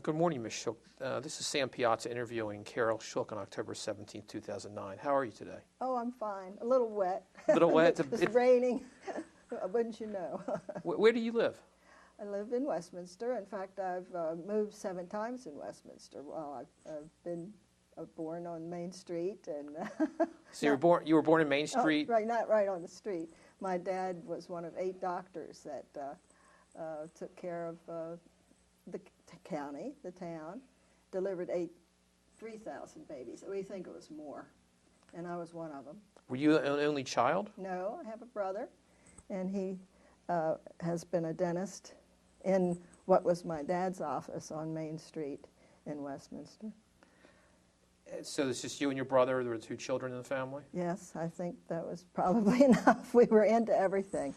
Good morning, Ms. Shook. This is Sam Piazza interviewing Carol Shook on October 17, 2009. How are you today? Oh, I'm fine. A little wet. A little wet? It's raining. Wouldn't you know? Where do you live? I live in Westminster. In fact, I've moved 7 times in Westminster. Well, I've been born on Main Street, and So you were born in Main Street? Oh, right, not right on the street. My dad was one of 8 doctors that took care of the county, the town, delivered 3,000 babies. We think it was more, and I was one of them. Were you an only child? No, I have a brother, and he has been a dentist in what was my dad's office on Main Street in Westminster. So it's just you and your brother? There were 2 children in the family? Yes, I think that was probably enough. We were into everything.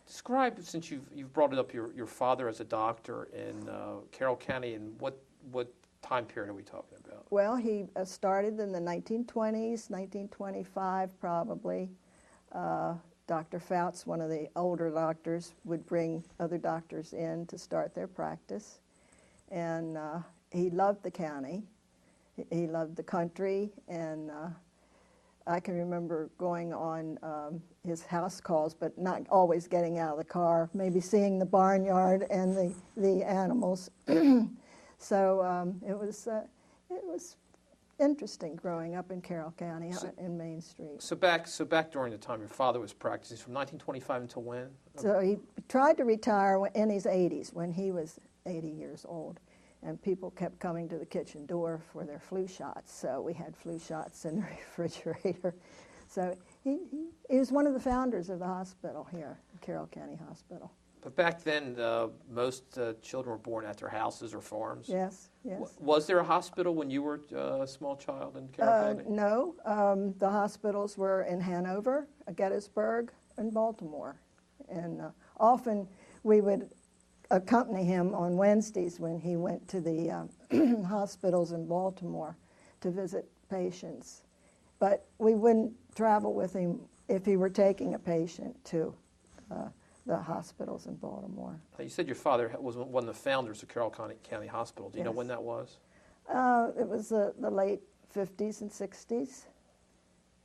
Describe, since you've brought it up, your father as a doctor in Carroll County, and what time period are we talking about? Well, he started in the 1920s, 1925 probably. Dr. Fouts, one of the older doctors, would bring other doctors in to start their practice. And he loved the county. He loved the country, and I can remember going on his house calls, but not always getting out of the car, maybe seeing the barnyard and the animals. So it was interesting growing up in Carroll County in Main Street. So back during the time your father was practicing, from 1925 until when? So he tried to retire in his 80s, when he was 80 years old. And people kept coming to the kitchen door for their flu shots. So we had flu shots in the refrigerator. So he was one of the founders of the hospital here, Carroll County Hospital. But back then, most children were born at their houses or farms. Yes, yes. Was there a hospital when you were a small child in Carroll County? No. The hospitals were in Hanover, Gettysburg, and Baltimore. And often we would accompany him on Wednesdays when he went to the hospitals in Baltimore to visit patients. But we wouldn't travel with him if he were taking a patient to the hospitals in Baltimore. Now, you said your father was one of the founders of Carroll County Hospital. Do you know when that was? It was the late 50s and 60s.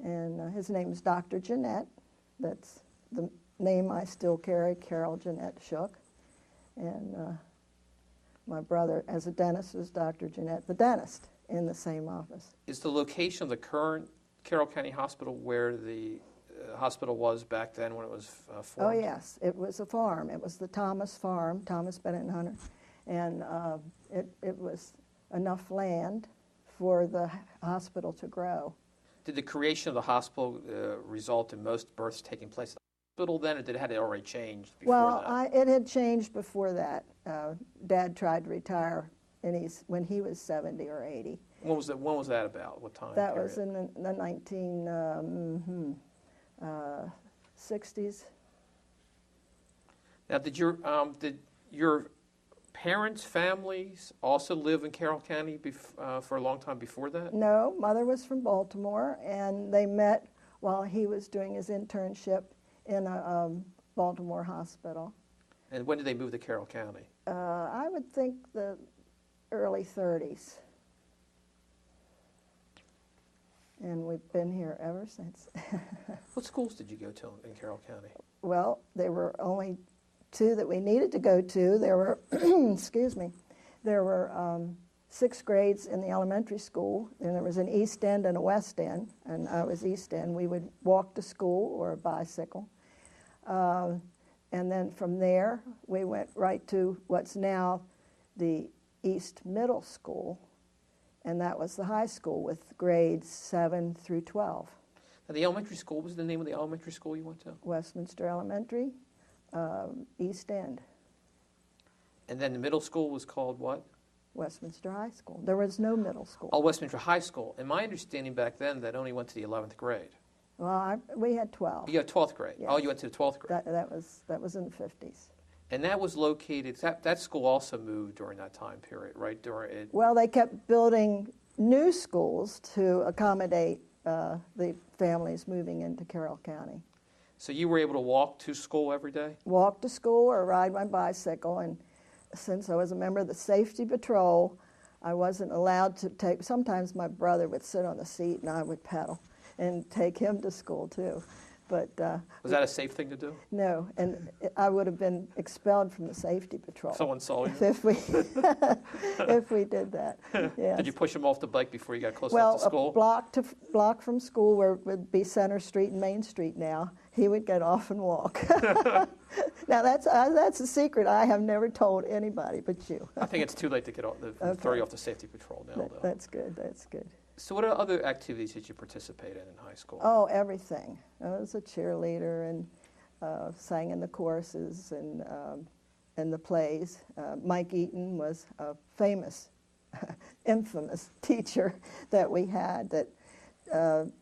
And his name is Dr. Jeanette. That's the name I still carry, Carol Jeanette Shook. And my brother, as a dentist, was Dr. Jeanette, the dentist, in the same office. Is the location of the current Carroll County Hospital where the hospital was back then when it was formed? Oh, yes. It was a farm. It was the Thomas Farm, Thomas Bennett and Hunter. And it was enough land for the hospital to grow. Did the creation of the hospital result in most births taking place at the hospital then, or had it already changed before that? It had changed before that. Dad tried to retire when he was 70 or 80. When was that about? What time That period? was in the 1960s. Now, did your parents' families also live in Carroll County for a long time before that? No, Mother was from Baltimore, and they met while he was doing his internship in a Baltimore hospital. And when did they move to Carroll County? I would think the early 30s. And we've been here ever since. What schools did you go to in Carroll County? Well, there were only 2 that we needed to go to. There were, excuse me, there were 6 grades in the elementary school, and there was an East End and a West End, and I was East End. We would walk to school or a bicycle. And then from there, we went right to what's now the East Middle School, and that was the high school with grades 7 through 12. Now, the elementary school, what was the name of the elementary school you went to? Westminster Elementary, East End. And then the middle school was called what? Westminster High School. There was no middle school. Oh, Westminster High School. And my understanding back then, that only went to the 11th grade. Well, we had 12. You had 12th grade. Yes. Oh, you went to the 12th grade. That was in the 50s. And that was located, that school also moved during that time period, right? Well, they kept building new schools to accommodate the families moving into Carroll County. So you were able to walk to school every day? Walk to school or ride my bicycle, and since I was a member of the safety patrol, I wasn't allowed to take, sometimes my brother would sit on the seat and I would pedal and take him to school too. But Was that a safe thing to do? no, and I would have been expelled from the safety patrol. Someone saw you? If we, if we did that. Yes. Did you push him off the bike before you got close enough Well, to school? a block from school, where it would be Center Street and Main Street now, he would get off and walk. Now that's a secret I have never told anybody but you. I think it's too late to get off, throw you off the safety patrol now, though. That's good. That's good. So what other activities did you participate in high school? Oh, everything. I was a cheerleader and sang in the choruses and the plays. Mike Eaton was a famous, infamous teacher that we had. That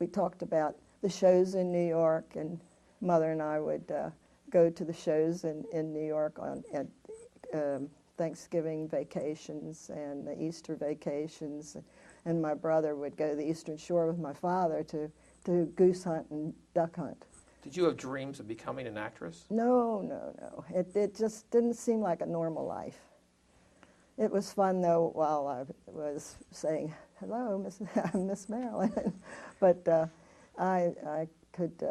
we talked about the shows in New York, and Mother and I would go to the shows in New York at Thanksgiving vacations and the Easter vacations. And my brother would go to the Eastern Shore with my father to goose hunt and duck hunt. Did you have dreams of becoming an actress? No, no, no. It just didn't seem like a normal life. It was fun, though, while I was saying, hello, I'm Miss Marilyn. But I could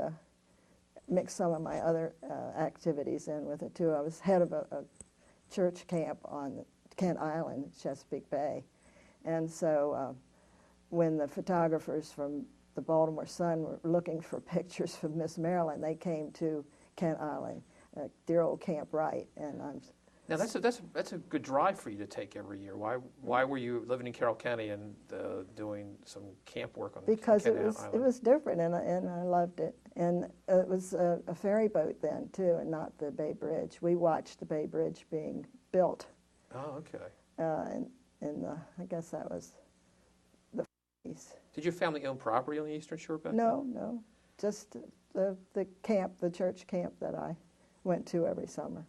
mix some of my other activities in with it, too. I was head of a church camp on Kent Island, Chesapeake Bay. And so when the photographers from the Baltimore Sun were looking for pictures from Miss Marilyn, they came to Kent Island, dear old Camp Wright. And now that's a good drive for you to take every year. Why were you living in Carroll County and doing some camp work on because Kent it Island? was different, and I loved it. And it was a ferry boat then too, and not the Bay Bridge. We watched the Bay Bridge being built. Oh, okay. I guess that was the 40s. Did your family own property on the Eastern Shore back then? No, just the camp, the church camp that I went to every summer.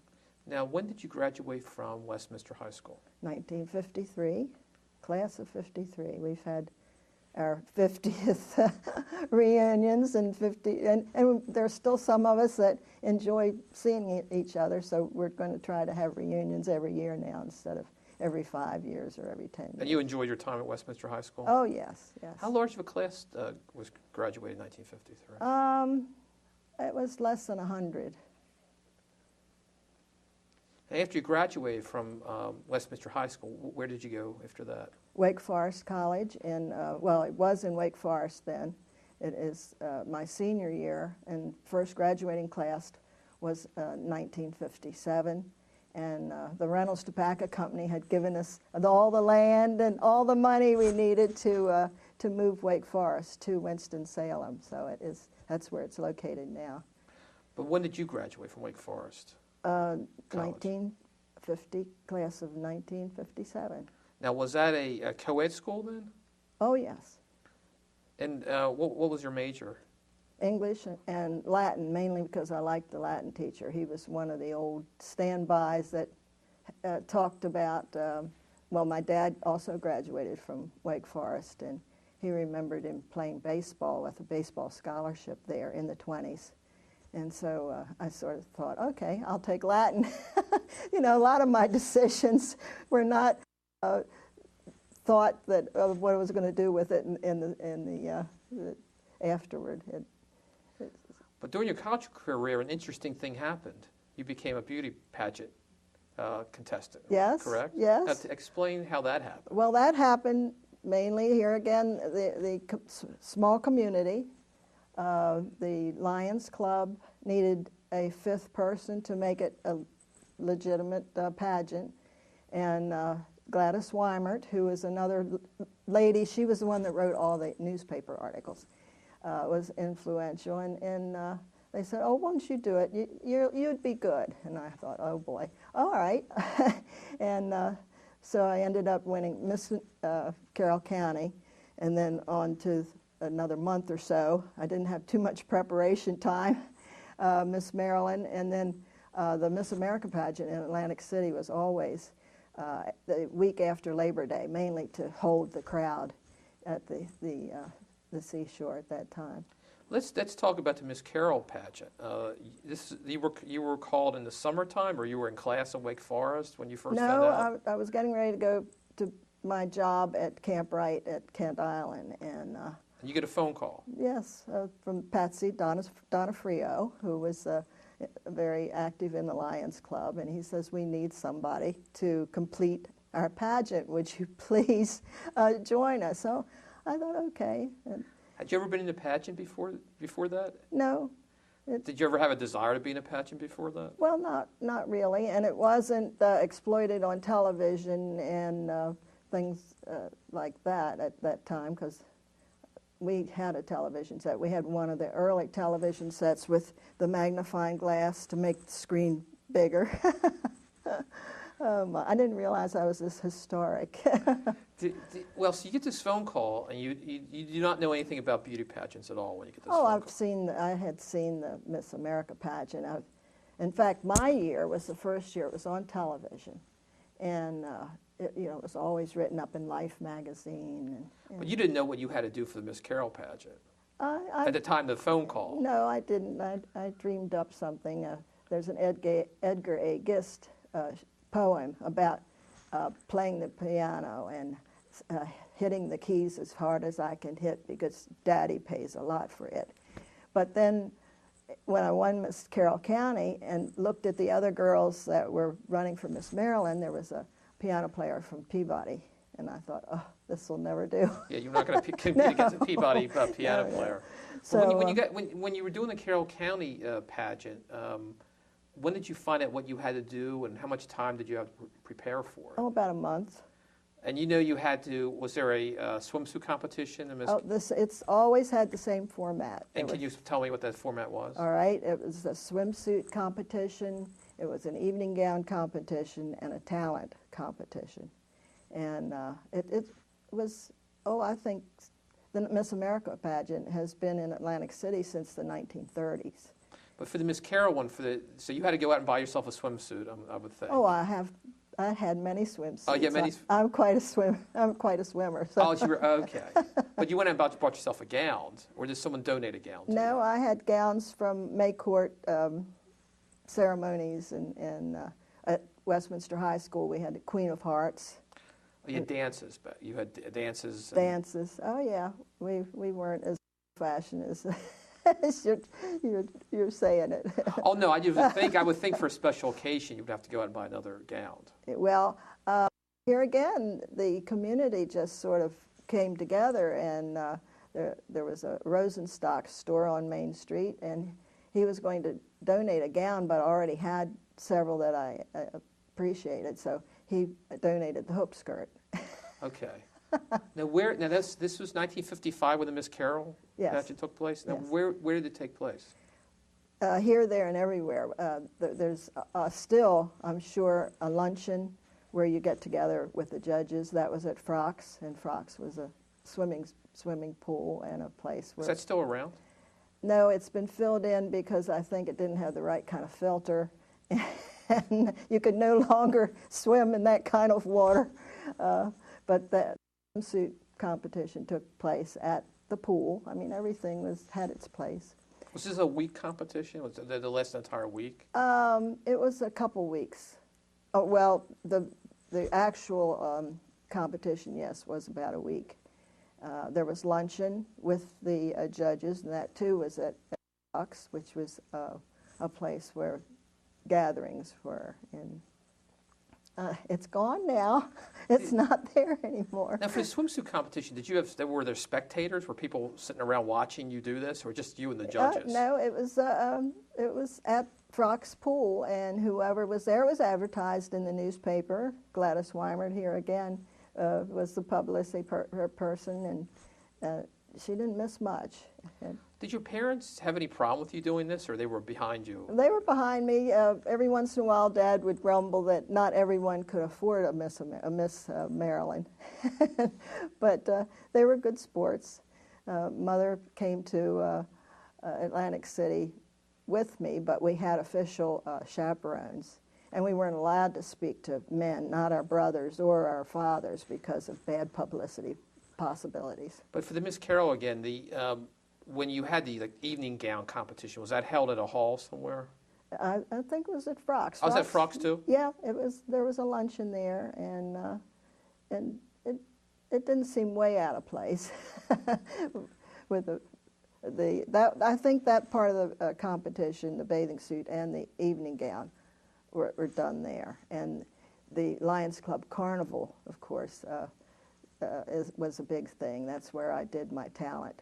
Now, when did you graduate from Westminster High School? 1953, class of 53. We've had our 50th reunions and there's still some of us that enjoy seeing each other, so we're going to try to have reunions every year now instead of every 5 years or every 10 years. And you enjoyed your time at Westminster High School? Oh, yes, yes. How large of a class was graduated in 1953? It was less than 100. And after you graduated from Westminster High School, where did you go after that? Wake Forest College, well, it was in Wake Forest then. It is my senior year, and first graduating class was 1957. And the Reynolds Tobacco Company had given us all the land and all the money we needed to move Wake Forest to Winston-Salem. So that's where it's located now. But when did you graduate from Wake Forest? 1950, class of 1957. Now, was that a co-ed school then? Oh, yes. And what was your major? English and Latin, mainly because I liked the Latin teacher. He was one of the old standbys that talked about, well, my dad also graduated from Wake Forest, and he remembered him playing baseball with a baseball scholarship there in the 20s. And so I sort of thought, okay, I'll take Latin. You know, a lot of my decisions were not thought that of what I was going to do with it in the afterward. But during your college career, an interesting thing happened. You became a beauty pageant contestant. Yes. Correct? Yes. Now, explain how that happened. Well, that happened mainly here again, the small community. The Lions Club needed a fifth person to make it a legitimate pageant, and Gladys Weimert, who is another lady, she was the one that wrote all the newspaper articles, was influential, and they said, oh, why don't you do it? You'd be good. And I thought, oh boy, all right. And so I ended up winning Miss Carroll County, and then on to another month or so. I didn't have too much preparation time, Miss Maryland, and then the Miss America pageant in Atlantic City was always the week after Labor Day, mainly to hold the crowd at the seashore at that time. Let's talk about the Miss Carroll pageant. You were called in the summertime, or you were in class in Wake Forest when you first found out? No, I was getting ready to go to my job at Camp Wright at Kent Island, and And you get a phone call. yes, from Patsy Donofrio, who was very active in the Lions Club, and he says, we need somebody to complete our pageant. Would you please join us? So I thought, okay. And Had you ever been in a pageant before that? no. Did you ever have a desire to be in a pageant before that? Well, not really, and it wasn't exploited on television and things like that at that time, because we had a television set. We had one of the early television sets with the magnifying glass to make the screen bigger. I didn't realize I was this historic. Well, so you get this phone call, and you do not know anything about beauty pageants at all when you get this Oh, phone call. I had seen the Miss America pageant. In fact, my year was the first year it was on television, and it was always written up in Life magazine. But you didn't know what you had to do for the Miss Carroll pageant I at the time of the phone call. No, I didn't. I dreamed up something. There's an Edgar A. Gist poem about playing the piano and hitting the keys as hard as I can hit because Daddy pays a lot for it. But then when I won Miss Carroll County and looked at the other girls that were running for Miss Maryland, there was a piano player from Peabody, and I thought, oh, this will never do. Yeah, you're not going to compete against a Peabody piano player. So When you were doing the Carroll County pageant, when did you find out what you had to do, and how much time did you have to prepare for it? Oh, about a month. And you had to, was there a swimsuit competition? It's always had the same format. And can you tell me what that format was? All right, it was a swimsuit competition, it was an evening gown competition, and a talent competition. And it was, I think the Miss America pageant has been in Atlantic City since the 1930s. But for the Miss Carroll one, so you had to go out and buy yourself a swimsuit, I would think. Oh, I had many swimsuits. Oh, yeah, many. I'm quite a swimmer. So. Oh, you were okay. But you went out and bought yourself a gown, or did someone donate a gown to you? No, I had gowns from May Court ceremonies, and at Westminster High School we had the Queen of Hearts. Oh, you had dances, but you had dances. Dances. Oh yeah, we weren't as fashioned as. As you're saying it. Oh no, I would think for a special occasion you would have to go out and buy another gown. Well, here again, the community just sort of came together, and there was a Rosenstock store on Main Street, and he was going to donate a gown, but already had several that I appreciated, so he donated the hoop skirt. Okay. Now this was 1955 when the Miss Carroll pageant took place. Now yes. where did it take place? Here, there, and everywhere. There's still, I'm sure, a luncheon where you get together with the judges. That was at Frocks, and Frocks was a swimming pool and a place where. Is that still around? No, it's been filled in because I think it didn't have the right kind of filter, and you could no longer swim in that kind of water. But that swimsuit competition took place at the pool. I mean, everything had its place. Was this a week competition? Was it the last entire week? It was a couple weeks. Oh, well, the actual competition, yes, was about a week. There was luncheon with the judges, and that too was at Fox, which was a place where gatherings were. It's gone now. It's not there anymore. Now, for the swimsuit competition, were there spectators? Were people sitting around watching you do this, or just you and the judges? No, it was at Frocks Pool, and whoever was there was advertised in the newspaper. Gladys Weimert, here again, was the publicity person, and she didn't miss much. Did your parents have any problem with you doing this, or they were behind you? They were behind me. Every once in a while, Dad would grumble that not everyone could afford a Miss Maryland, but they were good sports. Mother came to Atlantic City with me, but we had official chaperones, and we weren't allowed to speak to men, not our brothers or our fathers, because of bad publicity possibilities. But for the Miss Carroll again, when you had the evening gown competition, was that held at a hall somewhere? I think it was at Frocks. Oh, was that Frocks too? Yeah, it was. There was a luncheon there, and it didn't seem way out of place with I think that part of the competition, the bathing suit and the evening gown, were done there. And the Lions Club Carnival, of course, was a big thing. That's where I did my talent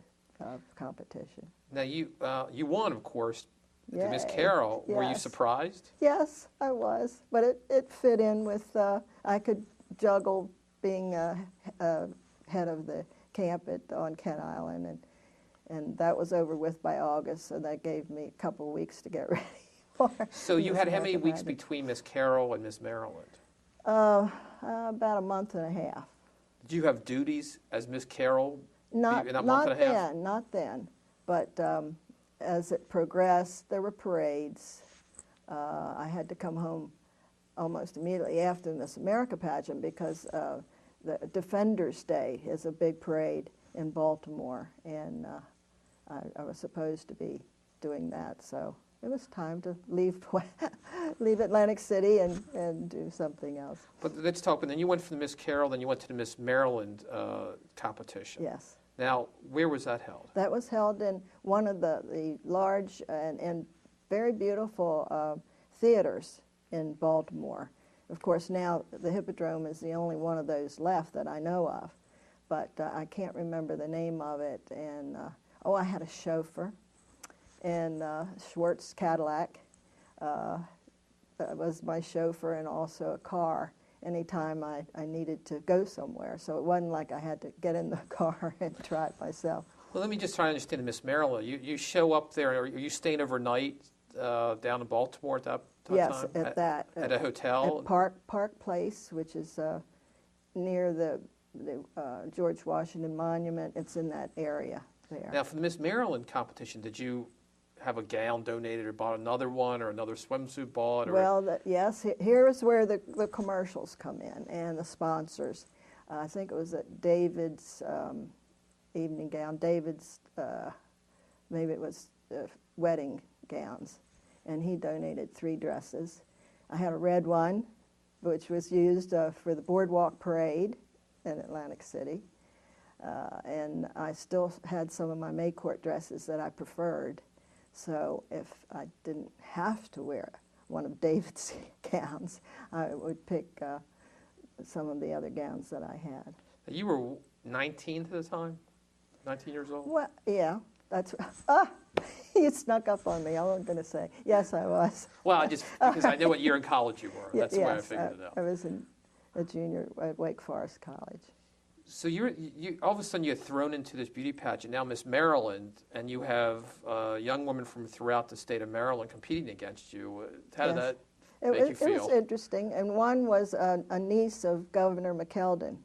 competition. Now you won, of course, the Miss Yay. Carroll. Were you Yes. surprised? Yes, I was, but it fit in with, I could juggle being head of the camp on Kent Island, and that was over with by August, so that gave me a couple of weeks to get ready for. So you had how many American weeks Idol. between Miss Carroll and Miss Maryland? About a month and a half. Did you have duties as Miss Carroll Not, in that not month and a half? then, not then, but as it progressed, there were parades. I had to come home almost immediately after the Miss America pageant because the Defenders Day is a big parade in Baltimore, and I was supposed to be doing that, so it was time to leave leave Atlantic City and do something else. But let's talk. And then you went from the Miss Carroll, then you went to the Miss Maryland competition. Yes. Now, where was that held? That was held in one of the large and very beautiful theaters in Baltimore. Of course, now the Hippodrome is the only one of those left that I know of, but I can't remember the name of it. And I had a chauffeur, and Schwartz Cadillac was my chauffeur, and also a car anytime I needed to go somewhere. So it wasn't like I had to get in the car and drive myself. Well, let me just try to understand the Miss Maryland. You show up there, are you staying overnight down in Baltimore at that time? Yes, at a hotel? At Park Place, which is near the George Washington Monument. It's in that area there. Now, for the Miss Maryland competition, did you have a gown donated or bought another one or another swimsuit bought? Or? Well, yes, here is where the commercials come in and the sponsors. I think it was at David's evening gown, David's, maybe it was wedding gowns, and he donated 3 dresses. I had a red one, which was used for the Boardwalk Parade in Atlantic City, and I still had some of my May Court dresses that I preferred. So if I didn't have to wear one of David's gowns, I would pick some of the other gowns that I had. You were 19 at the time? 19 years old? Well, yeah, that's, you snuck up on me, I wasn't going to say. Yes, I was. Well, because I know what year in college you were. That's the way I figured it out. I was a junior at Wake Forest College. So you all of a sudden you get thrown into this beauty pageant, now Miss Maryland, and you have young women from throughout the state of Maryland competing against you. How did that make you feel? It was interesting, and one was a niece of Governor McKeldin,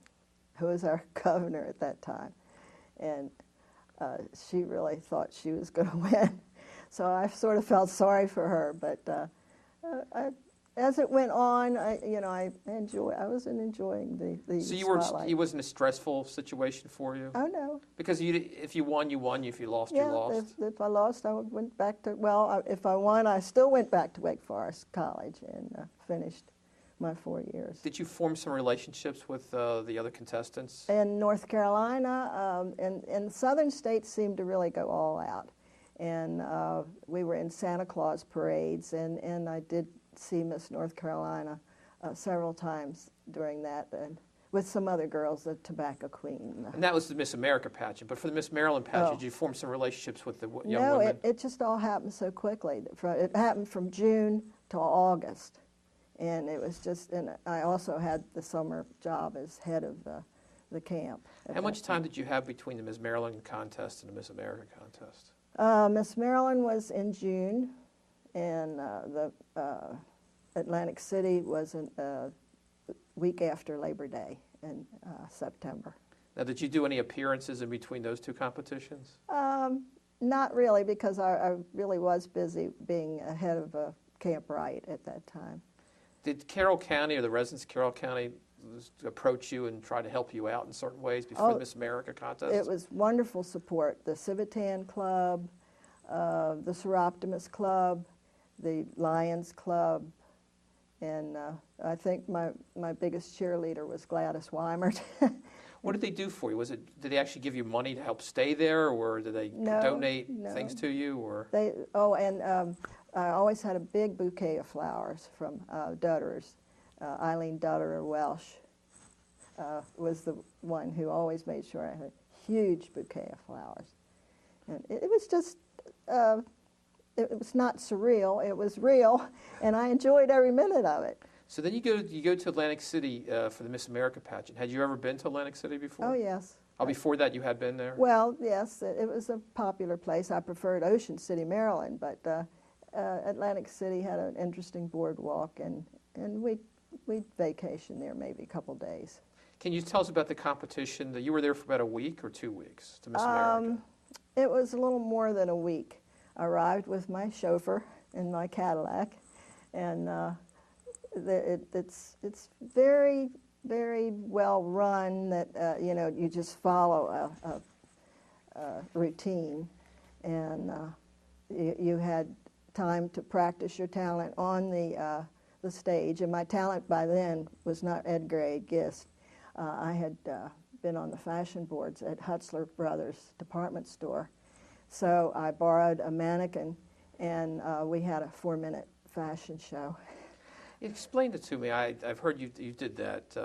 who was our governor at that time, and she really thought she was going to win. So I sort of felt sorry for her, but as it went on, I was enjoying the So spotlight. it wasn't a stressful situation for you? Oh, no. Because if you won, you won. If you lost, Yeah, you lost. if I lost, I went back to, if I won, I still went back to Wake Forest College and finished my 4 years. Did you form some relationships with the other contestants? In North Carolina, and southern states seemed to really go all out. And we were in Santa Claus parades, and I did see Miss North Carolina several times during that, and with some other girls, the Tobacco Queen. And that was the Miss America pageant. But for the Miss Maryland pageant, did you form some relationships with the young women? No, it just all happened so quickly. It happened from June to August. And it was just, and I also had the summer job as head of the camp. How much time did you have between the Miss Maryland contest and the Miss America contest? Miss Maryland was in June, and the Atlantic City was a week after Labor Day in September. Now, did you do any appearances in between those two competitions? Not really, because I really was busy being head of Camp Wright at that time. Did Carroll County or the residents of Carroll County approach you and try to help you out in certain ways before the Miss America contest? It was wonderful support. The Civitan Club, the Seroptimus Club, the Lions Club, and I think my biggest cheerleader was Gladys Weimert. What did they do for you? Did they actually give you money to help stay there, or did they donate things to you, or? I always had a big bouquet of flowers from Dutterers. Eileen Dutterer Welsh was the one who always made sure I had a huge bouquet of flowers. And it was just, it was not surreal, it was real, and I enjoyed every minute of it. So then you go to Atlantic City for the Miss America pageant. Had you ever been to Atlantic City before? Oh, yes. Oh, before that you had been there? Well, yes, it was a popular place. I preferred Ocean City, Maryland, but Atlantic City had an interesting boardwalk, and we'd vacation there maybe a couple days. Can you tell us about the competition? You were there for about a week or 2 weeks to Miss America? It was a little more than a week. I arrived with my chauffeur in my Cadillac, and it's very, very well run. That you just follow a routine, and you had time to practice your talent on the stage. And my talent by then was not Edgar A. Gist. I had been on the fashion boards at Hutzler Brothers department store, so I borrowed a mannequin, and we had a 4-minute fashion show. Explain it to me. I've heard you did that.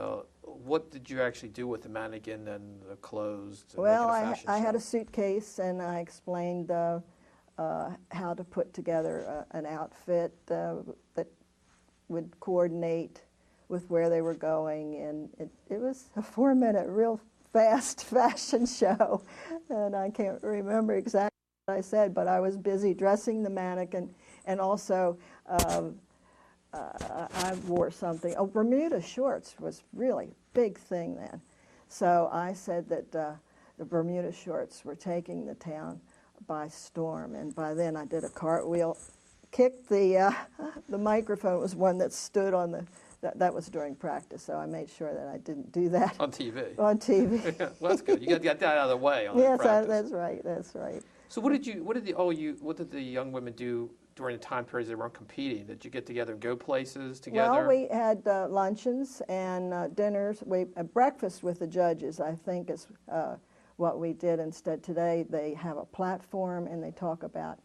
What did you actually do with the mannequin and the clothes to Well, make it a fashion show? I had a suitcase, and I explained how to put together an outfit that would coordinate with where they were going, and it was a 4-minute, real fast fashion show, and I can't remember exactly what I said, but I was busy dressing the mannequin, and also I wore something. Oh, Bermuda shorts was really a big thing then. So I said that the Bermuda shorts were taking the town by storm, and by then I did a cartwheel, kicked the microphone. It was one that stood on the, that was during practice, so I made sure that I didn't do that. On TV? On TV. Well, that's good. You got to get that out of the way on yes, practice. that's right, that's right. So what did the young women do during the time periods they weren't competing? Did you get together and go places together? Well, we had luncheons and dinners. Breakfast with the judges, I think, is what we did instead. Today they have a platform, and they talk about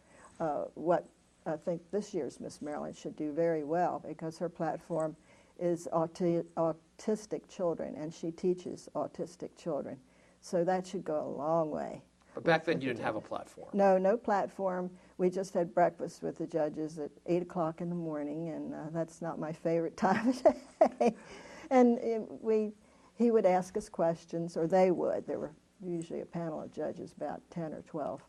what I think this year's Miss Maryland should do very well, because her platform is autistic children, and she teaches autistic children. So that should go a long way. But back then you didn't have a platform. No, no platform. We just had breakfast with the judges at 8 o'clock in the morning, and that's not my favorite time of day. And he would ask us questions, or they would. There were usually a panel of judges, about 10 or 12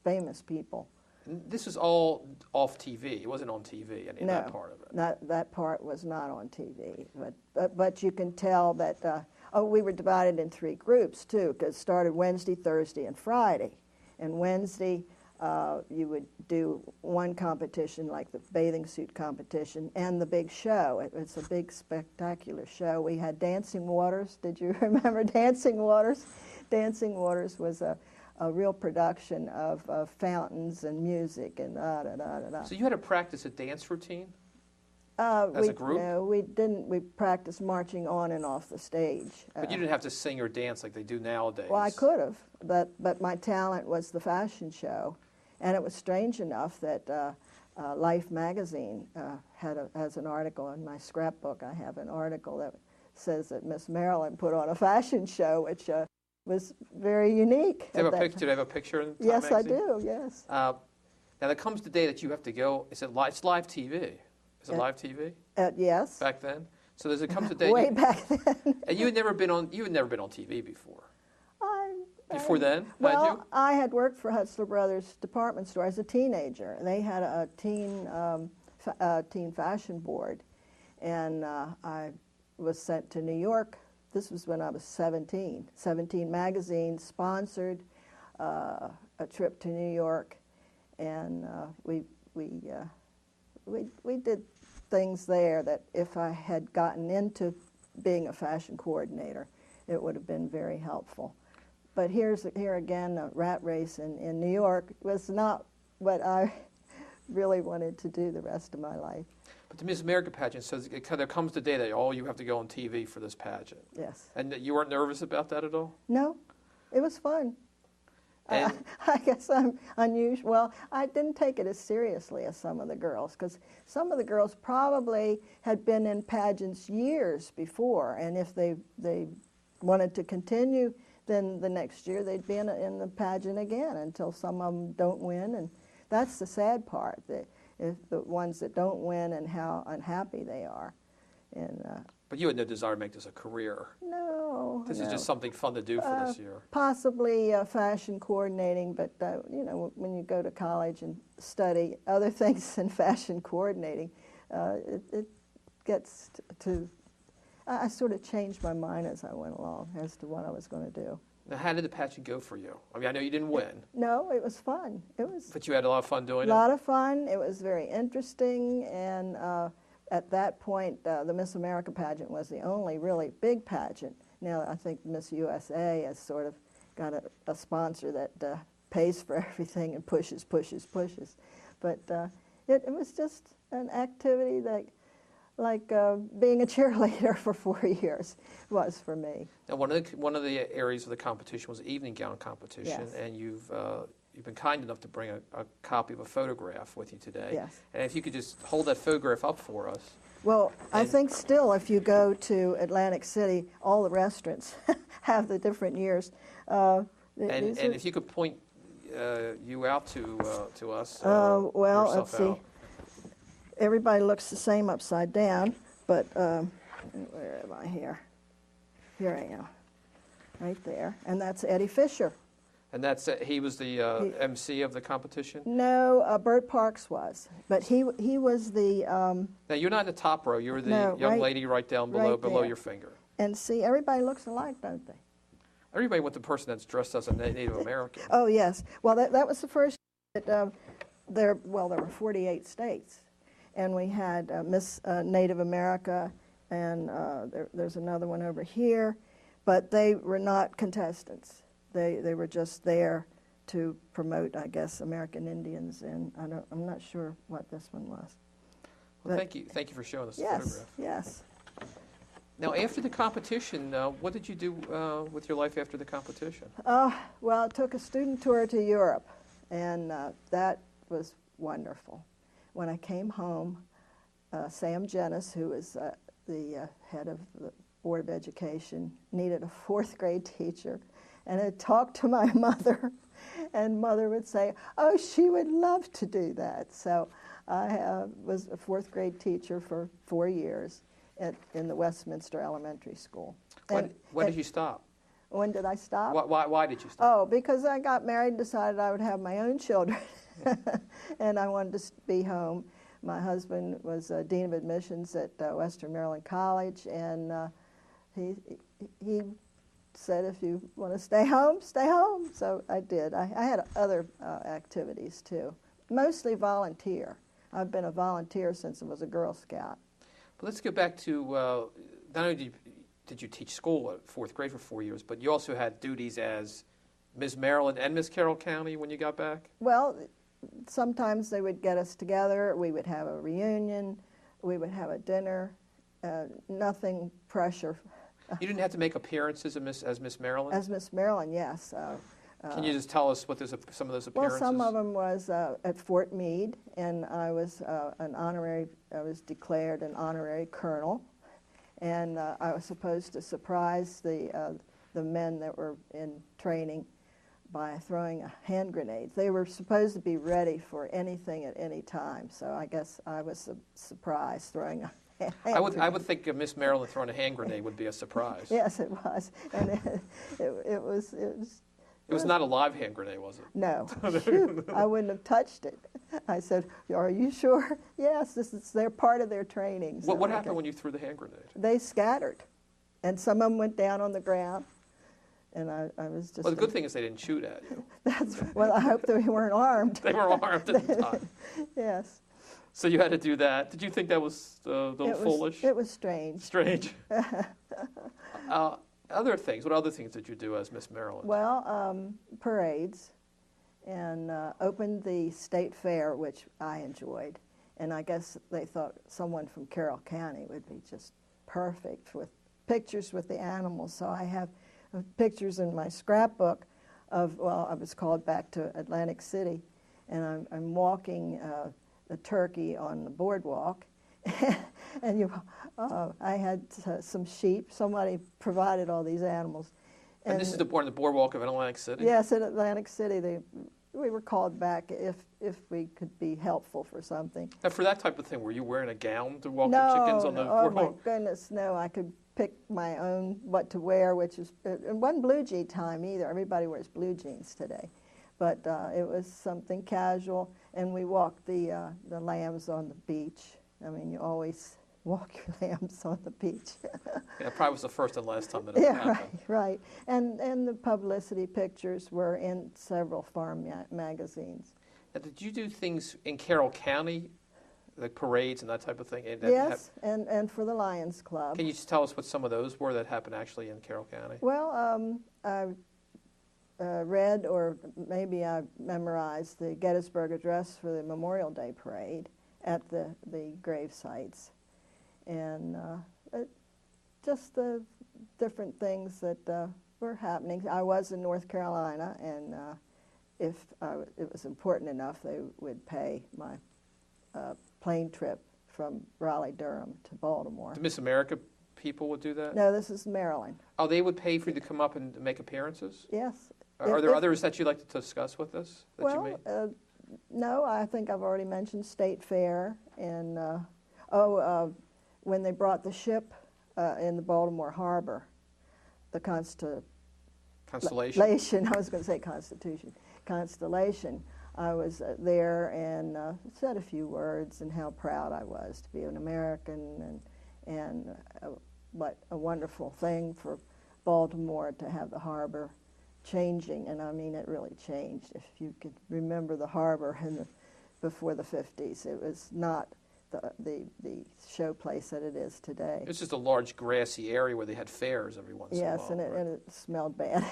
famous people. This was all off TV. It wasn't on TV, any of that part of it. That part was not on TV. But you can tell that, we were divided in 3 groups, too, because it started Wednesday, Thursday, and Friday. And Wednesday, you would do one competition, like the bathing suit competition, and the big show. It's a big, spectacular show. We had Dancing Waters. Did you remember Dancing Waters? Dancing Waters was a real production of fountains and music and da-da-da-da-da. So you had to practice a dance routine as a group? No, we didn't. We practiced marching on and off the stage. But you didn't have to sing or dance like they do nowadays. Well, I could have, but my talent was the fashion show. And it was strange enough that Life magazine has an article in my scrapbook. I have an article that says that Miss Maryland put on a fashion show, which was very unique. Do they have a picture in Time Yes, magazine? I do, yes. Now, there comes the day that you have to go. It's live TV. Is it live TV? Yes. Back then? So there comes a day. Way back then. And you had never been on TV before. Before then, well, had you? I had worked for Hutzler Brothers department store as a teenager. They had a teen fashion board, and I was sent to New York. This was when I was 17. 17 magazine sponsored a trip to New York, and we did things there that if I had gotten into being a fashion coordinator, it would have been very helpful. But here again, a rat race in New York was not what I really wanted to do the rest of my life. But the Miss America pageant says there comes the day that you have to go on TV for this pageant. Yes. And you weren't nervous about that at all? No, it was fun. And I guess I'm unusual. Well, I didn't take it as seriously as some of the girls, because some of the girls probably had been in pageants years before, and if they wanted to continue, then the next year they'd be in the pageant again until some of them don't win, and that's the sad part, that if the ones that don't win and how unhappy they are. And but you had no desire to make this a career. no, This no. is just something fun to do for this year. Possibly fashion coordinating, but you know, when you go to college and study other things than fashion coordinating, it gets to. I sort of changed my mind as I went along as to what I was going to do. Now, how did the pageant go for you? I mean, I know you didn't win. No, it was fun. It was But you had a lot of fun doing a it? lot of fun. It was very interesting, and at that point, the Miss America pageant was the only really big pageant. Now, I think Miss USA has sort of got a sponsor that pays for everything and pushes. But it was just an activity that, like being a cheerleader for 4 years was for me. Now, one of the areas of the competition was the evening gown competition, Yes. and you've been kind enough to bring a copy of a photograph with you today. Yes. And if you could just hold that photograph up for us. Well, I And- think still if you go to Atlantic City, all the restaurants have the different years. And if you could point you out to us. Well, let's yourself see. out. Everybody looks the same upside down, but where am I here? Here I am, right there. And that's Eddie Fisher. And that's he was the MC of the competition? No, Bert Parks was, but he was the, Now, you're not in the top row. You're the No, young right- lady right down right below there. your finger. and see, everybody looks alike, don't they? Everybody wants the person that's dressed as a Native American. Oh, yes. Well, that was the first that there were 48 states. And we had Miss Native America, and there's another one over here. But they were not contestants. They were just there to promote, I guess, American Indians. And I'm not sure what this one was. Well, But- thank you for showing us the Yes, photograph. yes. Now, after the competition, what did you do with your life after the competition? Well, I took a student tour to Europe, and that was wonderful. When I came home, Sam Jennis, who was the head of the Board of Education, needed a fourth grade teacher, and I talked to my mother, and Mother would say, "Oh, she would love to do that." So I was a fourth grade teacher for 4 years in the Westminster Elementary School. When did you stop? When did I stop? Why did you stop? Oh, because I got married and decided I would have my own children, and I wanted to be home. My husband was Dean of Admissions at Western Maryland College, and he said, if you want to stay home, stay home. So I did. I had other activities, too, mostly volunteer. I've been a volunteer since I was a Girl Scout. But let's go back to not only did you teach school at fourth grade for 4 years, but you also had duties as Ms. Maryland and Miss Carroll County when you got back? Well, sometimes they would get us together. We would have a reunion. We would have a dinner. Nothing pressure. You didn't have to make appearances as Miss Maryland? As Miss Maryland, yes. Can you just tell us what some of those Well, appearances? some of them was at Fort Meade, and I was I was declared an honorary colonel, and I was supposed to surprise the men that were in training by throwing a hand grenade. They were supposed to be ready for anything at any time, so I guess I was surprised throwing a hand grenade. I would think Miss Maryland throwing a hand grenade would be a surprise. Yes, it was, and it was. It was not a live hand grenade, was it? No, shoot, I wouldn't have touched it. I said, "Are you sure?" Yes, they're part of their training. So What happened when you threw the hand grenade? They scattered, and some of them went down on the ground, and I was just. Well, the good thing is they didn't shoot at you. Well, I hope they weren't armed. They were armed at the time. Yes. So you had to do that. Did you think that was a little foolish? It was strange. Strange. Other things. What other things did you do as Miss Maryland? Well, parades, and opened the state fair, which I enjoyed. And I guess they thought someone from Carroll County would be just perfect with pictures with the animals. So I have pictures in my scrapbook of, well, I was called back to Atlantic City, and I'm walking the turkey on the boardwalk. And I had some sheep. Somebody provided all these animals. And this is on the boardwalk of Atlantic City? Yes, in Atlantic City. We were called back if we could be helpful for something. And for that type of thing, were you wearing a gown to walk the chickens on the boardwalk? Oh my goodness, no. I could pick my own what to wear, which is, it wasn't blue jean time either. Everybody wears blue jeans today. But it was something casual, and we walked the lambs on the beach. I mean, you always walk your lambs on the beach. Yeah, it probably was the first and last time that it happened. Right. And the publicity pictures were in several farm magazines. Now, did you do things in Carroll County, like parades and that type of thing? Yes, and for the Lions Club. Can you just tell us what some of those were that happened actually in Carroll County? Well, I read, or maybe I memorized, the Gettysburg Address for the Memorial Day Parade at the grave sites. And just the different things that were happening. I was in North Carolina, and if it was important enough, they would pay my plane trip from Raleigh-Durham to Baltimore. The Miss America people would do that? No, this is Maryland. Oh, they would pay for you to come up and make appearances? Yes. Are there others that you'd like to discuss with us? No, I think I've already mentioned State Fair, and when they brought the ship in the Baltimore Harbor, the Constellation. I was going to say Constitution. Constellation. I was there and said a few words and how proud I was to be an American, and what a wonderful thing for Baltimore to have the harbor changing. And I mean, it really changed. If you could remember the harbor before the 50s, it was not the show place that it is today. It's just a large grassy area where they had fairs every once in a while. Yes, and it smelled bad.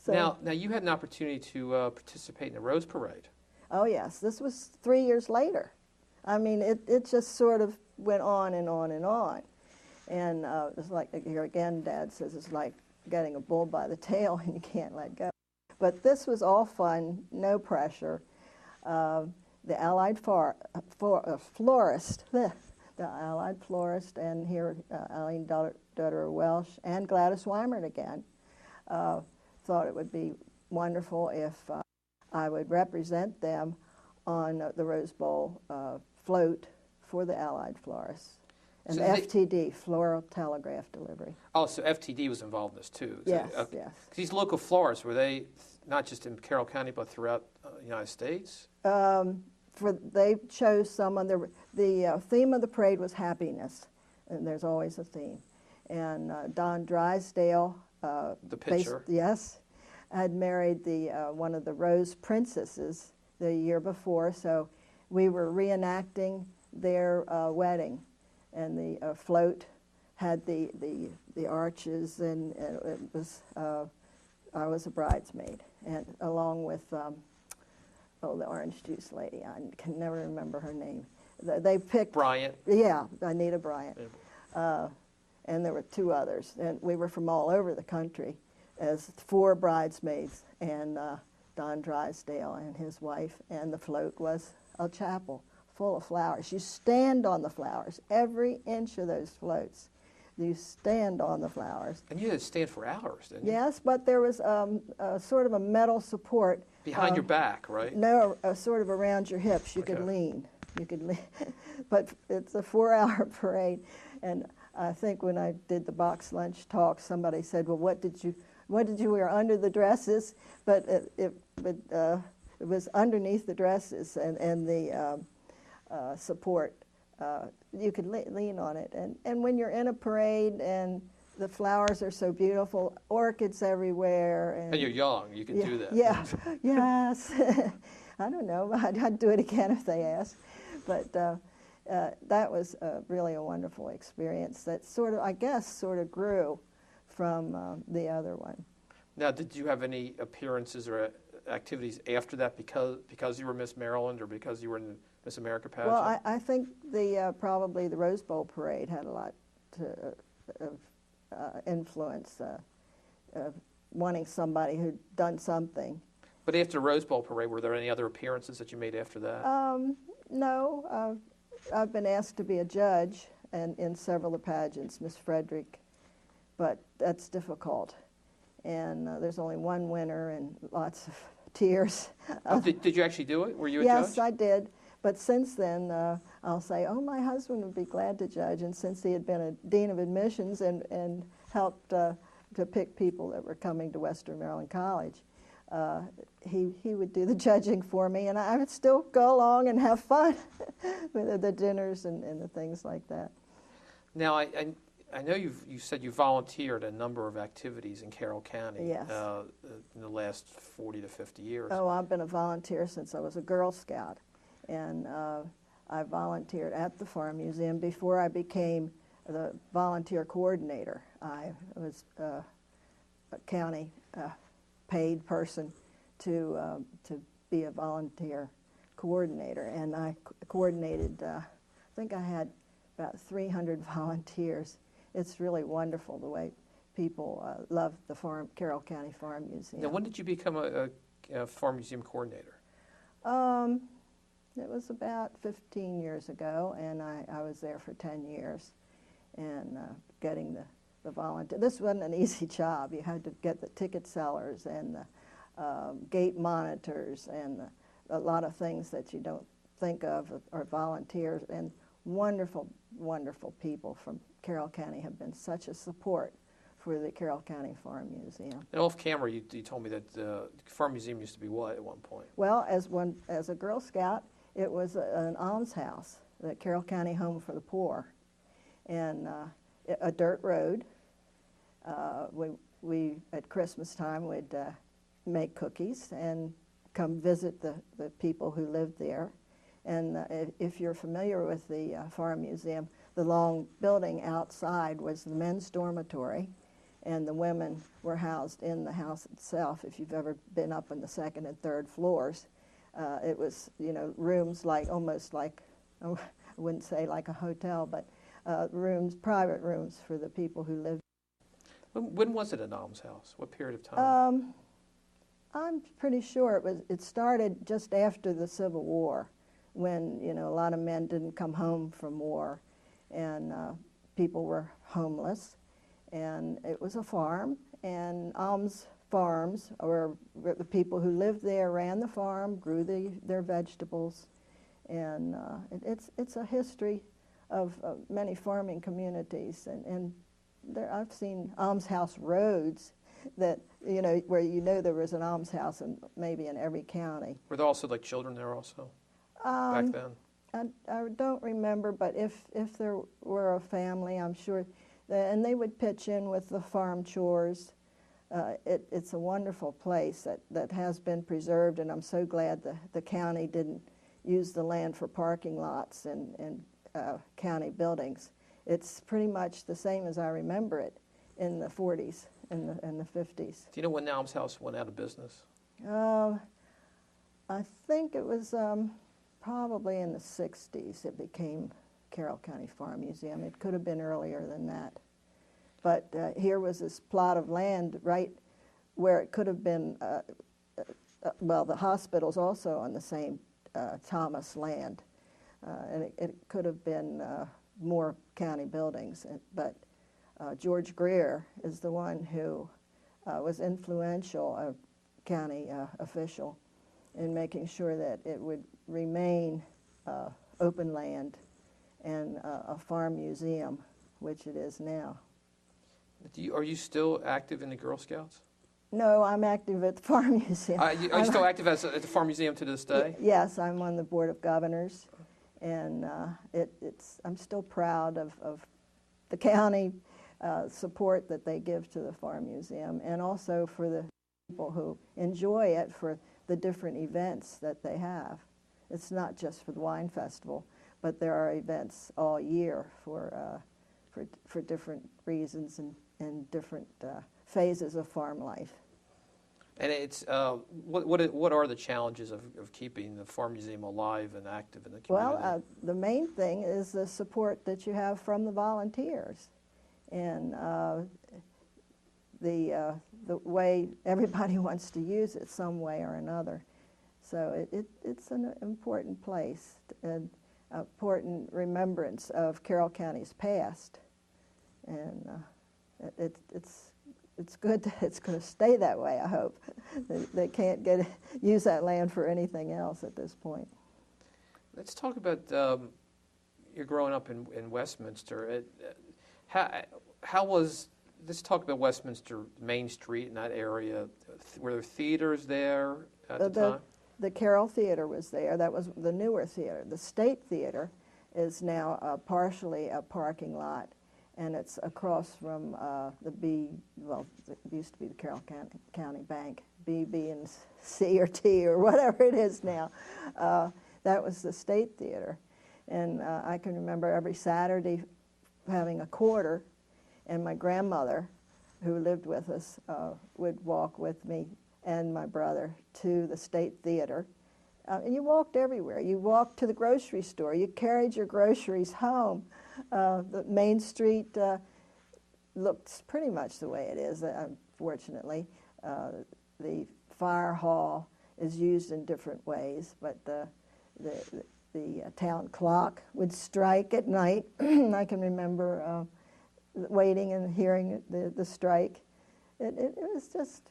Now you had an opportunity to participate in the Rose Parade. Oh yes, this was 3 years later. I mean, it just sort of went on and on and on. And it's like, here again, Dad says, it's like getting a bull by the tail and you can't let go. But this was all fun, no pressure. The Allied florist, the Allied florist, and here Eileen Dutterer Welsh and Gladys Weimert again, thought it would be wonderful if I would represent them on the Rose Bowl float for the Allied florists. And so FTD, Floral Telegraph Delivery. Oh, so FTD was involved in this too? Yes, yes. Because these local florists, were they not just in Carroll County but throughout the United States? They chose someone. The theme of the parade was happiness, and there's always a theme. And Don Drysdale, the pitcher, yes, had married one of the Rose princesses the year before, so we were reenacting their wedding. And the float had the arches, and it was I was a bridesmaid, and along with the orange juice lady. I can never remember her name. They picked Bryant. Yeah, Anita Bryant, and there were two others, and we were from all over the country as 4 bridesmaids, and Don Drysdale and his wife, and the float was a chapel full of flowers. You stand on the flowers, every inch of those floats. You stand on the flowers. And you had to stand for hours, didn't you? Yes, but there was sort of a metal support. Behind your back, right? No, sort of around your hips. You could lean. You could lean. But it's a 4-hour parade. And I think when I did the box lunch talk, somebody said, well, what did you wear under the dresses? But it was underneath the dresses, and the support. You could lean on it. And when you're in a parade and the flowers are so beautiful, orchids everywhere. And you're young, you can do that. Yeah, yes. I don't know, I'd do it again if they asked. But that was really a wonderful experience that sort of, I guess, sort of grew from the other one. Now, did you have any appearances or activities after that because you were Miss Maryland or because you were in the Miss America pageant? Well, I think probably the Rose Bowl parade had a lot of influence, of wanting somebody who'd done something. But after Rose Bowl parade, were there any other appearances that you made after that? No, I've been asked to be a judge in several of the pageants, Miss Frederick, but that's difficult. And there's only one winner and lots of tears. Oh, did you actually do it? Were you a judge? Yes, I did. But since then, I'll say, oh, my husband would be glad to judge. And since he had been a dean of admissions and helped to pick people that were coming to Western Maryland College, he would do the judging for me, and I would still go along and have fun with the dinners and the things like that. Now, I know you said you volunteered a number of activities in Carroll County. Yes. In the last 40 to 50 years. Oh, I've been a volunteer since I was a Girl Scout, and I volunteered at the Farm Museum before I became the volunteer coordinator. I was a county paid person to be a volunteer coordinator, and I coordinated, I think I had about 300 volunteers. It's really wonderful the way people love the Carroll County Farm Museum. Now, when did you become a Farm Museum coordinator? It was about 15 years ago, and I was there for 10 years, and getting the volunteer. This wasn't an easy job. You had to get the ticket sellers and the gate monitors and a lot of things that you don't think of are volunteers, and wonderful, wonderful people from Carroll County have been such a support for the Carroll County Farm Museum. And off camera, you told me that the Farm Museum used to be what at one point? Well, as a Girl Scout, it was an almshouse, the Carroll County Home for the Poor, and a dirt road. We at Christmas time would make cookies and come visit the people who lived there. And if you're familiar with the Farm Museum, the long building outside was the men's dormitory, and the women were housed in the house itself. If you've ever been up on the second and third floors, it was, rooms almost like, I wouldn't say like a hotel, but private rooms for the people who lived. When was it an almshouse? What period of time? I'm pretty sure it started just after the Civil War, when a lot of men didn't come home from war, and people were homeless, and it was a farm, and alms farms, or the people who lived there ran the farm, grew their vegetables, and it's a history of many farming communities, and I've seen almshouse roads that where there was an almshouse maybe in every county. Were there also like children there also back then? I don't remember, but if there were a family, I'm sure, and they would pitch in with the farm chores. It's a wonderful place that has been preserved, and I'm so glad the county didn't use the land for parking lots and county buildings. It's pretty much the same as I remember it in the 40s and the 50s. Do you know when the almshouse went out of business? I think it was probably in the 60s it became Carroll County Farm Museum. It could have been earlier than that. But here was this plot of land right where it could have been, well, the hospital's also on the same Thomas land. And it could have been more county buildings. But George Greer is the one who was influential, a county official, in making sure that it would remain open land and a farm museum, which it is now. Are you still active in the Girl Scouts? No, I'm active at the Farm Museum. Are you still active at the Farm Museum to this day? Yes, I'm on the Board of Governors, and I'm still proud of the county support that they give to the Farm Museum, and also for the people who enjoy it for the different events that they have. It's not just for the wine festival, but there are events all year for different reasons and different phases of farm life. And it's what are the challenges of keeping the Farm Museum alive and active in the community? Well, the main thing is the support that you have from the volunteers, and the way everybody wants to use it some way or another. So it's an important place, an important remembrance of Carroll County's past, and it's good that it's going to stay that way, I hope. They can't use that land for anything else at this point. Let's talk about you're growing up in Westminster. How was, let's talk about Westminster, Main Street, in that area. Were there theaters there at the time? The Carroll Theater was there. That was the newer theater. The State Theater is now partially a parking lot, and it's across from it used to be the Carroll County Bank, B, and C, or T, or whatever it is now. That was the State Theater. And I can remember every Saturday having a quarter, and my grandmother, who lived with us, would walk with me and my brother to the State Theater. And you walked everywhere. You walked to the grocery store. You carried your groceries home. The Main Street looks pretty much the way it is, unfortunately. The fire hall is used in different ways, but the town clock would strike at night. I can remember waiting and hearing the strike. It was just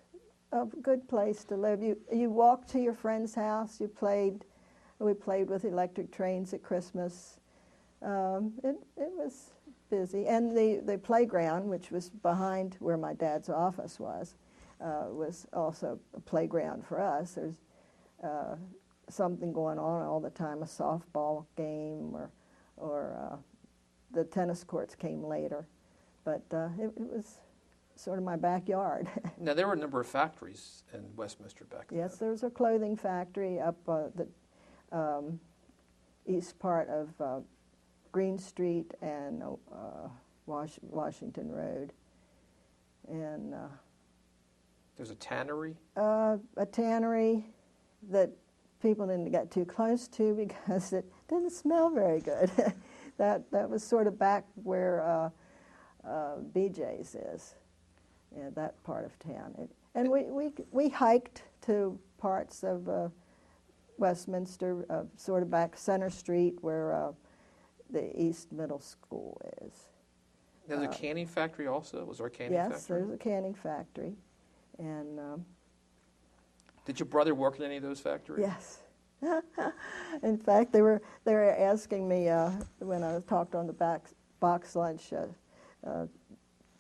a good place to live. You walked to your friend's house. We played with electric trains at Christmas. It was busy, and the playground, which was behind where my dad's office was also a playground for us. There's something going on all the time, a softball game, or the tennis courts came later, but it was sort of my backyard. Now, there were a number of factories in Westminster back then. Yes, there was a clothing factory up the east part of Green Street and Washington Road. And there's a tannery? A tannery that people didn't get too close to because it didn't smell very good. That was sort of back where BJ's is. Yeah, that part of town. And we hiked to parts of Westminster, sort of back Center Street where the East Middle School is. There's a canning factory also? Was there a canning factory? Yes, there's a canning factory. And did your brother work in any of those factories? Yes. In fact, they were asking me when I talked on the box lunch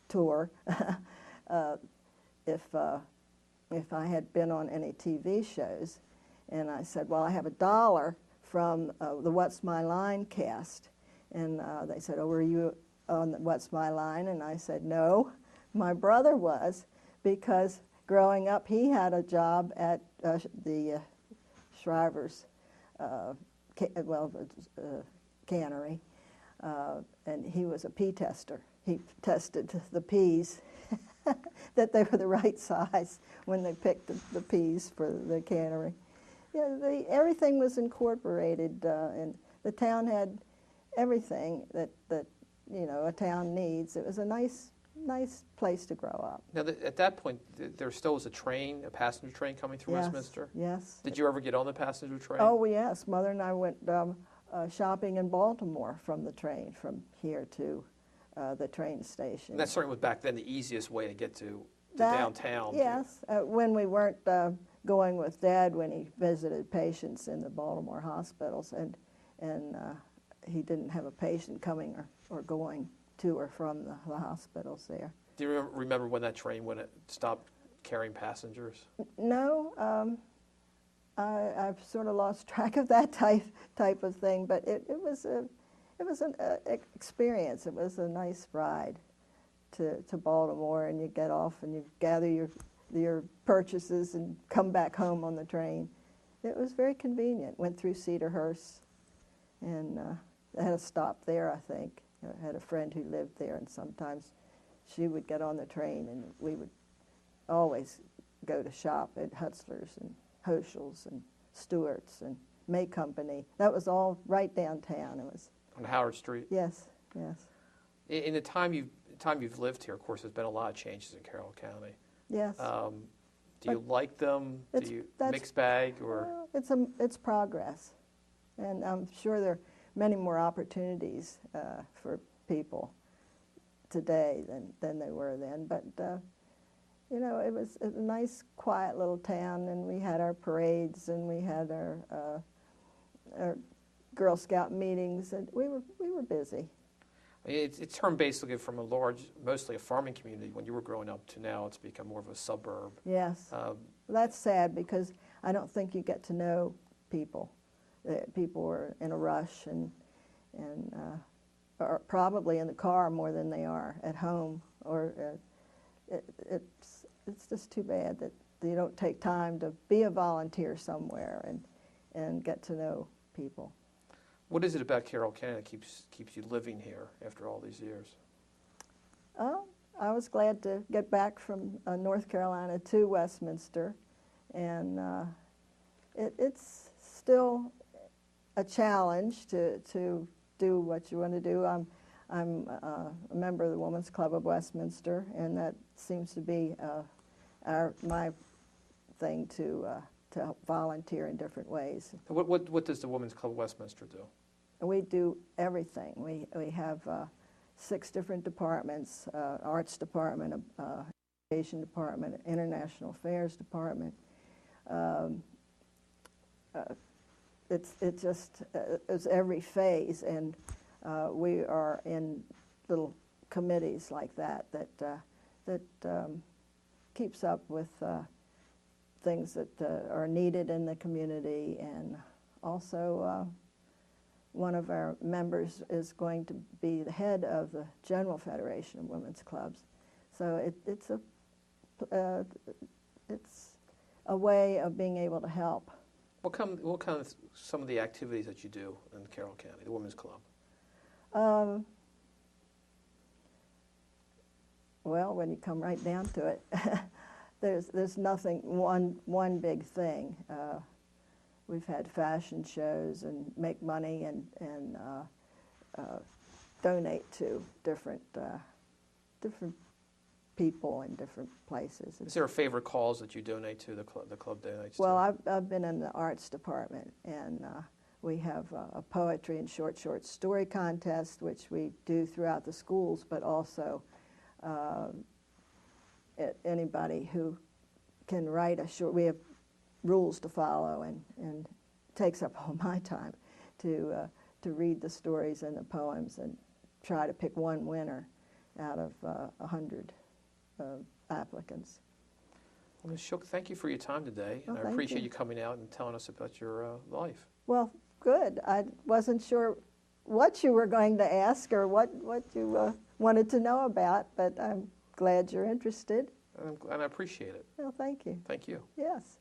tour if I had been on any TV shows, and I said, well, I have $1 from the What's My Line cast, and they said, oh, were you on the What's My Line? And I said, no, my brother was, because growing up he had a job at the Shriver's cannery, and he was a pea tester. He tested the peas that they were the right size when they picked the peas for the cannery. Yeah, everything was incorporated, and the town had everything that a town needs. It was a nice place to grow up. Now, at that point, there still was a passenger train coming through Westminster? Yes. Did you ever get on the passenger train? Oh, yes. Mother and I went shopping in Baltimore from the train, from here to the train station. And that certainly was back then the easiest way to get to downtown. Yes. When we weren't going with Dad when he visited patients in the Baltimore hospitals, and he didn't have a patient coming or going to or from the hospitals there. Do you remember when that train stopped carrying passengers? No, I've sort of lost track of that type of thing, but it was an experience. It was a nice ride to Baltimore, and you get off and you gather your purchases and come back home on the train. It was very convenient. Went through Cedarhurst, and I had a stop there, I think. I had a friend who lived there, and sometimes she would get on the train, and we would always go to shop at Hutzler's and Hoschel's and Stewart's and May Company. That was all right downtown. It was On Howard Street. yes, yes, In the time you've lived here, of course, there's been a lot of changes in Carroll County. yes. Do you like them? Do you mixed bag or? Well, it's progress, and I'm sure there are many more opportunities for people today than they were then. But you know, it was a nice, quiet little town, and we had our parades, and we had our Girl Scout meetings, and we were busy. I mean, it's turned basically from a large, mostly a farming community when you were growing up to now it's become more of a suburb. Yes, that's sad because I don't think you get to know people. People are in a rush and are probably in the car more than they are at home. Or it's just too bad that you don't take time to be a volunteer somewhere and get to know people. What is it about Carroll County that keeps you living here after all these years? I was glad to get back from North Carolina to Westminster, and it's still a challenge to do what you want to do. I'm a member of the Women's Club of Westminster, and that seems to be my thing to help volunteer in different ways. What does the Women's Club of Westminster do? We do everything. We have 6 different departments: arts department, education department, international affairs department. It's every phase, and we are in little committees like that keeps up with things that are needed in the community. And also one of our members is going to be the head of the General Federation of Women's Clubs. So it's a way of being able to help. What kind of some of the activities that you do in Carroll County, the Women's Club? Well, when you come right down to it, there's nothing one big thing. We've had fashion shows and make money and donate to different people in different places. Is there a favorite cause that you donate to, the club donates well, to? I've been in the arts department, and we have a poetry and short story contest, which we do throughout the schools, but also anybody who can write a short. We have rules to follow, and it takes up all my time to read the stories and the poems and try to pick one winner out of 100 applicants. Well, Ms. Shook, thank you for your time today, and I appreciate you coming out and telling us about your life. Well, good. I wasn't sure what you were going to ask or what you wanted to know about, but I'm glad you're interested. And I appreciate it. Well, thank you. Thank you. Yes.